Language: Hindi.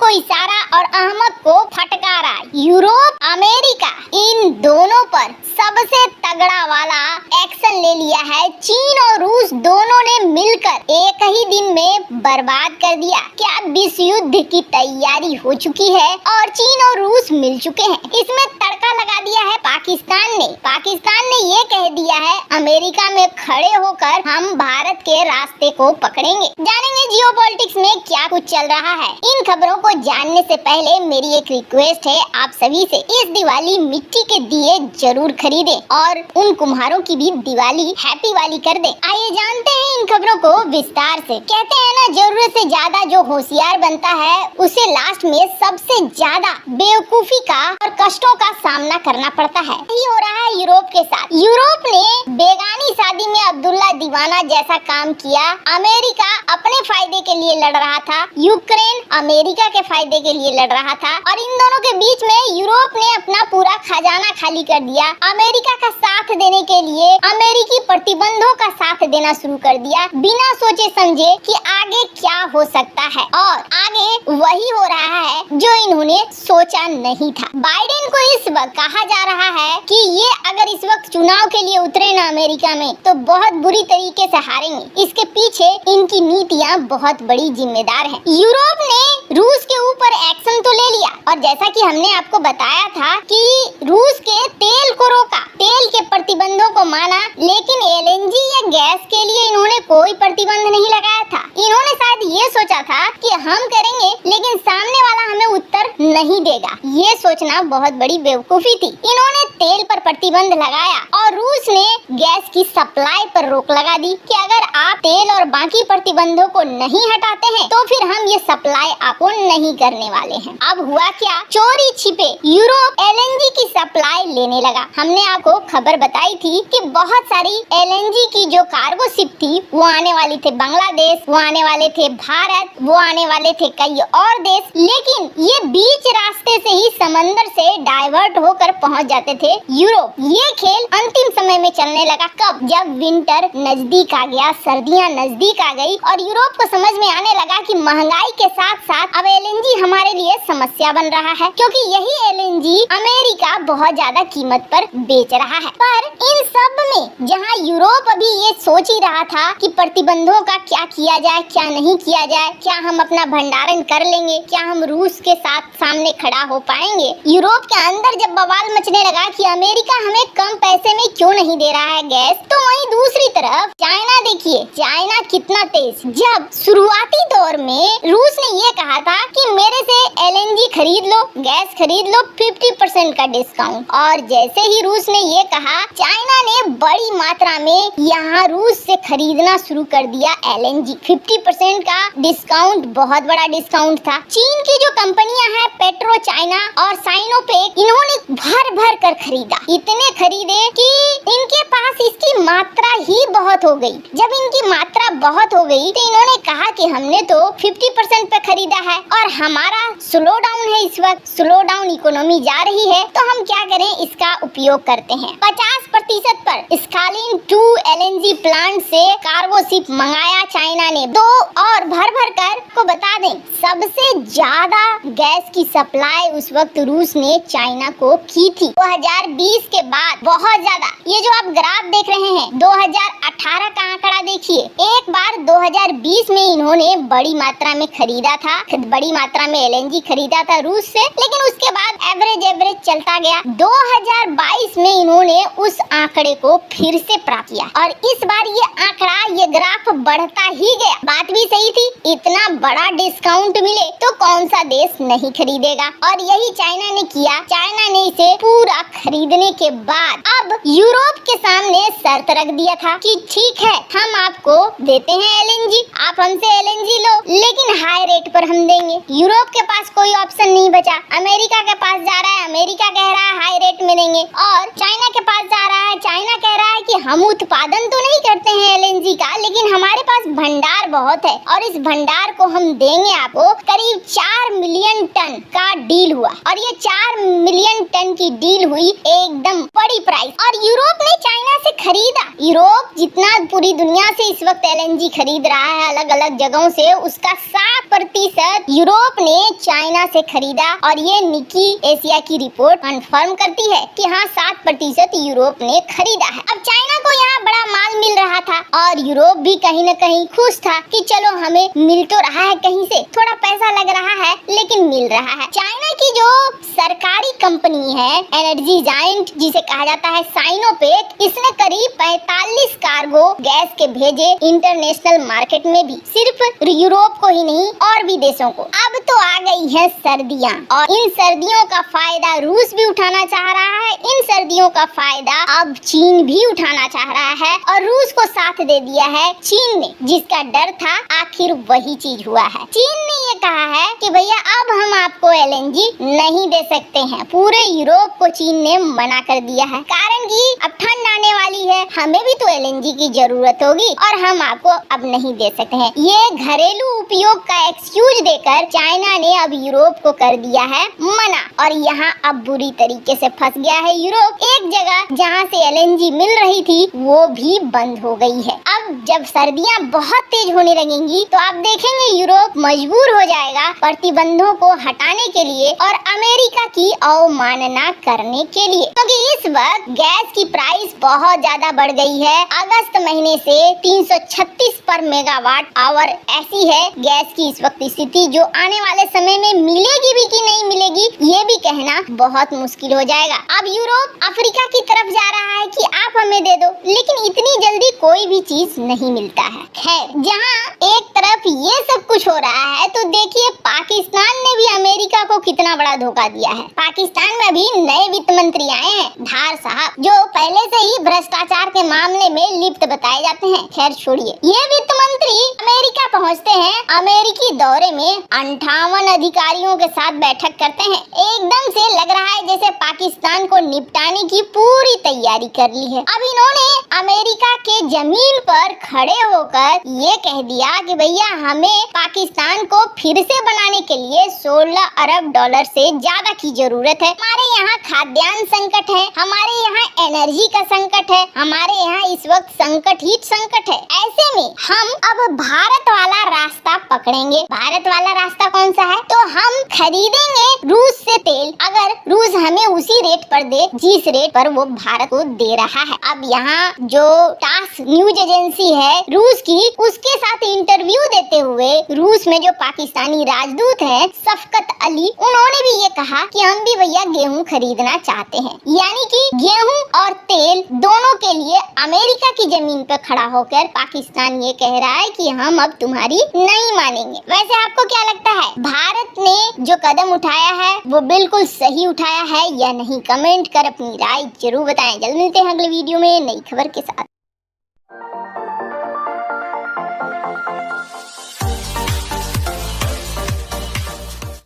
को इशारा और अहमद को फटकारा। यूरोप, अमेरिका इन दोनों पर सबसे तगड़ा वाला एक्शन ले लिया है। चीन और रूस दोनों ने मिलकर एक ही दिन में बर्बाद कर दिया। क्या विश्व युद्ध की तैयारी हो चुकी है और चीन और रूस मिल चुके हैं। इसमें तड़का लगा दिया है पाकिस्तान ने ये कह दिया है अमेरिका में खड़े होकर हम भारत के रास्ते को पकड़ेंगे। जानेंगे जियोपॉलिटिक्स में क्या कुछ चल रहा है। इन खबरों को जानने से पहले मेरी एक रिक्वेस्ट है आप सभी से, इस दिवाली मिट्टी के दिए जरूर खरीदें और उन कुम्हारों की भी दिवाली हैप्पी वाली कर दें। आइए जानते हैं इन खबरों को विस्तार से। कहते हैं ना, जरूरत से ज्यादा जो होशियार बनता है उसे लास्ट में सबसे ज्यादा बेवकूफी का और कष्टों का सामना करना पड़ता है। यही हो रहा है यूरोप के साथ। यूरोप ने बेगानी शादी में अब्दुल्ला दीवाना जैसा काम किया। अमेरिका अपने फायदे के लिए लड़ रहा था, यूक्रेन अमेरिका के फायदे के लिए लड़ रहा था और इन दोनों के बीच में यूरोप ने अपना पूरा खजाना खाली कर दिया। अमेरिका का साथ देने के लिए अमेरिकी प्रतिबंधों का साथ देना शुरू कर दिया, बिना सोचे समझे कि आगे क्या हो सकता है। और आगे वही हो रहा है जो इन्होंने सोचा नहीं था। बाइडेन को इस वक्त कहा जा रहा है कि ये अगर इस वक्त चुनाव के लिए उतरे ना अमेरिका में तो बहुत बुरी तरीके से हारेंगे। इसके पीछे इनकी नीतियाँ बहुत बड़ी जिम्मेदार है। यूरोप ने रूस के ऊपर एक्शन तो ले लिया और जैसा कि हमने आपको बताया था कि रूस के तेल को रोका, तेल के प्रतिबंधों को माना, लेकिन एलएनजी या गैस के लिए इन्होंने कोई प्रतिबंध नहीं लगाया था। इन्होंने शायद ये सोचा था कि हम करेंगे लेकिन सामने वाला हमें उत्तर नहीं देगा। ये सोचना बहुत बड़ी बेवकूफी थी। इन्होंने तेल पर प्रतिबंध लगाया और रूस ने गैस की सप्लाई पर रोक लगा दी कि अगर आप तेल और बाकी प्रतिबंधों को नहीं हटाते हैं तो फिर हम ये सप्लाई आपको नहीं करने वाले हैं। अब हुआ क्या, चोरी छिपे यूरोप एलएनजी की सप्लाई लेने लगा। हमने आपको खबर बताई थी कि बहुत सारी एलएनजी की जो कार्गो शिप थी वो आने वाली थे बांग्लादेश, वो आने वाले थे भारत, वो आने वाले थे कई और देश, लेकिन ये बीच रास्ते से ही समंदर से डाइवर्ट होकर पहुंच जाते थे यूरोप। ये खेल अंतिम समय में चलने लगा कब, जब विंटर नजदीक आ गया, सर्दियां नजदीक आ गई और यूरोप को समझ में आने लगा कि महंगाई के साथ साथ अब एलएनजी हमारे लिए समस्या बन रहा है, क्योंकि यही एलएनजी अमेरिका बहुत ज्यादा कीमत पर बेच रहा है। पर इन सब में जहां यूरोप अभी ये सोच ही रहा था कि प्रतिबंधों का क्या किया जाए, क्या नहीं किया जाए, क्या हम अपना भंडारण कर लेंगे, क्या हम रूस के साथ सामने खड़ा हो पाएंगे, यूरोप के अंदर जब बवाल मचने लगा कि अमेरिका हमें कम पैसे में क्यों नहीं दे रहा है गैस, तो वहीं दूसरी तरफ चाइना, देखिए चाइना कितना तेज। जब शुरुआती दौर में रूस ने ये कहा था कि मेरे से एलएनजी खरीद लो, गैस खरीद लो 50% का डिस्काउंट, और जैसे ही रूस ने ये कहा चाइना ने बड़ी मात्रा में यहाँ रूस से खरीदना शुरू कर दिया एलएनजी। 50% का डिस्काउंट बहुत बड़ा डिस्काउंट था। चीन की जो कंपनियां हैं पेट्रो चाइना और साइनोपेक, इन्होंने भर भर कर खरीदा, इतने खरीदे कि इनके पास इसकी मात्रा ही बहुत हो गई। जब इनकी मात्रा बहुत हो गई तो इन्होंने कहा कि हमने तो 50% पे खरीदा है और हमारा स्लो डाउन है, इस वक्त स्लो डाउन इकोनॉमी जा रही है, तो हम क्या करें, इसका उपयोग करते हैं। 50% पर स्कालिन 2 एलएनजी प्लांट से कार्गो शिप मंगाया चाइना ने। दो और भर भर कर को बता दें, सबसे ज्यादा गैस की सप्लाई उस वक्त रूस ने चाइना को की थी। 2020 के बाद बहुत ज्यादा, ये जो आप ग्राफ देख रहे हैं 2018 का आंकड़ा देखिए, एक बार 2020 में इन्होंने बड़ी मात्रा में खरीदा था, बड़ी मात्रा में एलएनजी खरीदा था रूस से, लेकिन उसके बाद एवरेज चलता गया। 2022 में इन्होंने उस आंकड़े को फिर से प्राप्त किया और इस बार ये आंकड़ा, ये ग्राफ बढ़ता ही गया। बात भी सही थी, इतना बड़ा डिस्काउंट मिले तो कौन सा देश नहीं खरीदेगा, और यही चाइना ने किया। चाइना ने इसे पूरा खरीदने के बाद अब यूरोप के सामने शर्त रख दिया था कि ठीक है, हम आपको देते हैं एलएनजी, आप हमसे एलएनजी लो, लेकिन हाई रेट पर हम देंगे। यूरोप के पास कोई ऑप्शन नहीं बचा, अमेरिका के पास जा रहा है, अमेरिका कह रहा है हाई रेट में देंगे, और चाइना के पास जा रहा है, चाइना कह रहा है कि हम उत्पादन तो नहीं करते हैं एलएनजी का, लेकिन हमारे पास भंडार बहुत है और इस भंडार को हम देंगे आपको। करीब 4 मिलियन टन का डील हुआ और ये 4 मिलियन टन की डील हुई, एकदम बड़ी प्राइस, और यूरोप ने चाइना से खरीदा। यूरोप जितना पूरी दुनिया से इस वक्त एलएनजी खरीद रहा है अलग अलग जगहों से, उसका 7% 60% यूरोप ने चाइना से खरीदा और ये निकी एशिया की रिपोर्ट कंफर्म करती है कि हाँ 7% यूरोप ने खरीदा है। अब चाइना को यहाँ बड़ा माल मिल रहा था और यूरोप भी कहीं न कहीं खुश था कि चलो हमें मिल तो रहा है, कहीं से थोड़ा पैसा लग रहा है लेकिन मिल रहा है। चाइना की जो सरकारी कंपनी है एनर्जी जायंट जिसे कहा जाता है साइनोपेक, इसने करीब 45 कार्गो गैस के भेजे इंटरनेशनल मार्केट में भी, सिर्फ यूरोप को ही नहीं और भी देशों को। अब तो आ गई है सर्दियाँ और इन सर्दियों का फायदा रूस भी उठाना चाह रहा है, इन सर्दियों का फायदा अब चीन भी उठाना चाह रहा है और रूस को साथ दे दिया है चीन ने, जिसका डर था आखिर वही चीज हुआ है। चीन ने ये कहा है कि भैया अब हम आपको एलएनजी नहीं दे सकते हैं। पूरे यूरोप को चीन ने मना कर दिया है, कारण कि अब ठंड आने वाली है, हमें भी तो एलएनजी की जरूरत होगी और हम आपको अब नहीं दे सकते हैं। ये घरेलू उपयोग का एक्सक्यूज देकर चाइना ने अब यूरोप को कर दिया है मना और यहाँ अब बुरी तरीके से फंस गया है यूरोप। एक जगह जहाँ से एलएनजी मिल रही थी वो भी बंद हो गई है। अब जब सर्दियाँ बहुत तेज होने लगेंगी तो आप देखेंगे यूरोप मजबूर हो जाएगा प्रतिबंधों को हटाने के लिए और अमेरिका की अवमानना करने के लिए, क्योंकि इस वक्त गैस की प्राइस बहुत ज्यादा बढ़ गई है। अगस्त महीने से 336 पर मेगावाट आवर ऐसी है गैस की इस वक्त स्थिति, जो आने वाले समय में मिलेगी भी कि नहीं मिलेगी ये भी कहना बहुत मुश्किल हो जाएगा। अब यूरोप अफ्रीका की तरफ जा रहा है कि आप हमें दे दो, लेकिन इतनी जल्दी कोई भी चीज नहीं मिलता है। खैर, जहाँ एक तरफ ये सब कुछ हो रहा है तो देखिए पाकिस्तान ने भी अमेरिका को कितना बड़ा धोखा दिया है। पाकिस्तान में अभी नए वित्त मंत्री आए हैं, धार साहब, जो पहले से ही भ्रष्टाचार के मामले में लिप्त बताए जाते हैं। खैर छोड़िए, ये वित्त मंत्री अमेरिका पहुंचते हैं, अमेरिकी दौरे में 58 अधिकारियों के साथ बैठक करते हैं। एकदम से लग रहा है जैसे पाकिस्तान को निपटाने की पूरी तैयारी कर ली है। अब इन्होंने अमेरिका के जमीन पर खड़े होकर ये कह दिया कि भैया हमें पाकिस्तान को फिर से बनाने के लिए 16 अरब डॉलर से ज्यादा की जरूरत है। हमारे यहाँ खाद्यान्न संकट है, हमारे यहाँ एनर्जी का संकट है, हमारे यहाँ इस वक्त संकट ही संकट है। ऐसे में हम अब भारत वाला रास्ता पकड़ेंगे। भारत वाला रास्ता कौन सा है? तो हम खरीदेंगे रूस से तेल, अगर रूस हमें उसी रेट पर दे जिस रेट पर वो भारत को दे रहा है। अब यहाँ जो टास न्यूज एजेंसी है रूस की, उसके साथ इंटरव्यू देते हुए रूस में जो पाकिस्तानी राजदूत है शफकत अली, उन्होंने भी ये कहा कि हम भी भैया गेहूं खरीदना चाहते हैं। यानी कि गेहूं और तेल दोनों के लिए अमेरिका की जमीन पर खड़ा होकर पाकिस्तान ये कह रहा है कि हम अब तुम्हारी नहीं मानेंगे। वैसे आपको क्या लगता है, भारत ने जो कदम उठाया है वो बिल्कुल सही उठाया है या नहीं? कमेंट कर अपनी राय जरूर बताएं। जल्द मिलते हैं अगले वीडियो में नई खबर के साथ।